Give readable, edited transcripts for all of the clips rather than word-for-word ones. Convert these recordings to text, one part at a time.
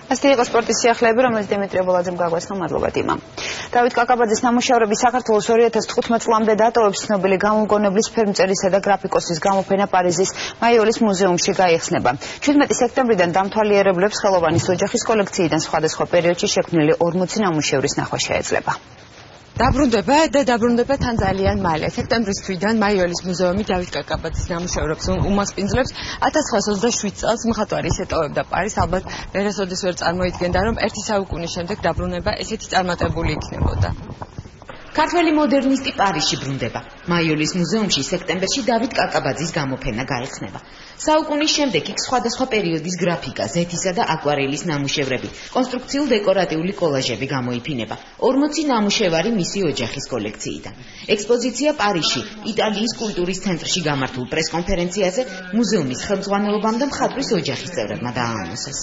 Asta იყო სპორტის სიახლეები, რომელიც დიმიტრი აბოლაძემ გაგვესწრო. მადლობა დიმა. დავით კაკაბაძის ნამუშევრები საქართველოს 2015 წლამდე დატოვებს ცნობილი გამომგონებლის ფერმწერისა და გრაფიკოსის გამოფენა პარიზის მაიოლის მუზეუმში გაიხსნება. 17 სექტემბრიდან დამთვალიერებლებს ხელოვანის ოჯახის კოლექციიდან სხვადასხვა პერიოდში შექმნილი 40 ნამუშევრის ნახვა შეეძლება. დაბრუნდება თან ძალიან მალე. სექტემბრის თვიდან მაიოლის მუზეუმი დავით კაკაბაძის ნამუშევრებს უმასპინძლებს. 1927 წელს მხატვარი ეტოვებდა პარიზს, ალბათ ვერასოდეს ვერ წარმოიდგენდა, რომ ერთი საუკუნის შემდეგ დაბრუნება ესეთი წარმატებული იქნებოდა. ქართველი მოდერნისტი პარიზში ბრუნდება. მაიოლის მუზეუმში სექტემბერში დავით კაკაბაძის გამოფენა გაიხსნება. საუკუნის შემდეგ იქ სხვადასხვა პერიოდის გრაფიკა, ზეთისა და აკვარელის ნამუშევრები, კონსტრუქციულ-დეკორატიული კოლაჟები გამოიფინება. 40 ნამუშევარი მისი ოჯახის კოლექციიდან. ექსპოზიცია პარიზში, იტალიის კულტურის ცენტრში გამართულ პრესკონფერენციაზე მუზეუმის ხელმძღვანელობამ და მხატვრის ოჯახის წევრებმა დააანონსეს.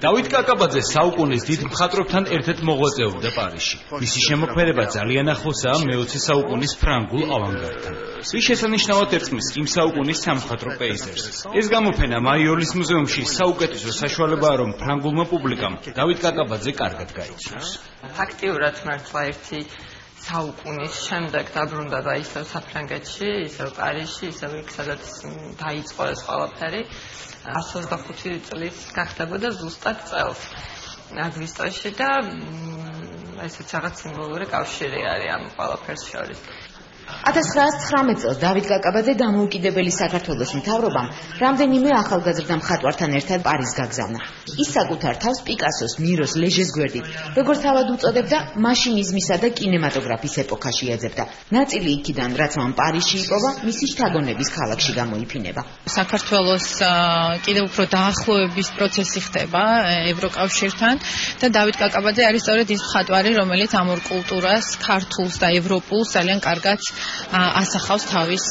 დავით კაკაბაძე საუკუნის დიდ მხატვრებთან ერთად მოღვაწეობდა პარიზში. მისი შემოქმედება ძალიან ახლოსაა მე-20 საუკუნის ფრანგულ ავანგარდთან. ის შესანიშნავად ერწყმის იმ საუკუნის სამხატვრო პეიზერს. ეს გამოფენა მაიოლის მუზეუმში საუკეთესო საშუალებაა, რომ ფრანგულმა პუბლიკამ დავით კაკაბაძე კარგად გაიცნოს. ფაქტიურად მართლა ერთი საუკუნის შემდეგ დაბრუნდება ისევ საფრანგეთში, ისევ პარიზში, ისევ იქ, სადაც დაიწყო ეს ყველაფერი. 125 წლის გახდებოდა ზუსტად წელს აგვისტოში და ესეც რაღაც სიმბოლური კავშირი არის ამ ყველაფერს შორის. 1919 წელს დავით კაკაბაძე დამოუკიდებელი საქართველოს მთავრობამ რამდენიმე ახალგაზრდა მხატვართან ერთად პარიზს გაგზავნა. ის საკუთარ თავს პიკასოს, მიროს, ლეჟეს გვერდით, როგორც თავად უწოდებდა, მაშინიზმისა და კინემატოგრაფის ეპოქაში ეძებდა. ნაწილი იქიდან, რაც მან პარიზში იპოვა, მისი შთაგონების ქალაქში გამოიფინება. საქართველოს კიდევ უფრო დაახლოების პროცესი ხდება ევროკავშირთან და დავით კაკაბაძე არის სწორედ ის მხატვარი, რომელიც ამ ორ კულტურას, ქართულს და ევროპულს ძალიან კარგად ასახავს თავის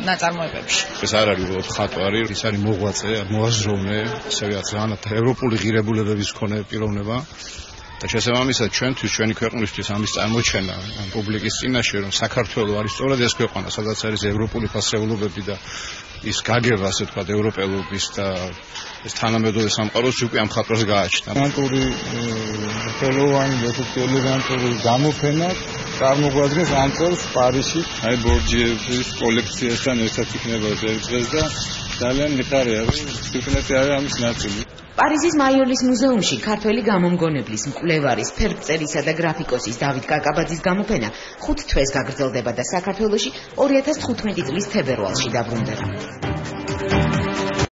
ნაწარმოებებში. ეს არ არის უბრალოდ მხატვარი, ის არის მოღვაწე, მოაზროვნე, ისევე ძალიან ევროპული ღირებულებების მქონე პიროვნება. და შესაბამისად ჩვენთვის, ჩვენი ქვეყნისთვის ამის წარმოჩენა პუბლიკის წინაშე, რომ საქართველო არის სწორედ ეს ქვეყანა, სადაც არის ევროპული ფასეულობები და ის გაგება, ასე ვთქვათ, ევროპელობის და ეს თანამედროვე სამყაროს უკვე ამ მხატვარს გააჩნდა. ელეგანტური ხელოვანი და ელეგანტური გამოფენა წარმოგვადგეს ამ წელს პარიზში. აი ბორჯიევის კოლექციასთან ერთად იქნება ეს დღეს და ძალიან მიხარია, რომ სიკვდილე არის ამის ნაწილი. პარიზის მაიოლის მუზეუმში ქართველი გამომგონებლის, მკვლევარის, ფერმწერისა და გრაფიკოსის დავით კაკაბაძის გამოფენა 5 თვეს გაგრძელდება და საქართველოში 2015 წლის თებერვალში დაბრუნდება.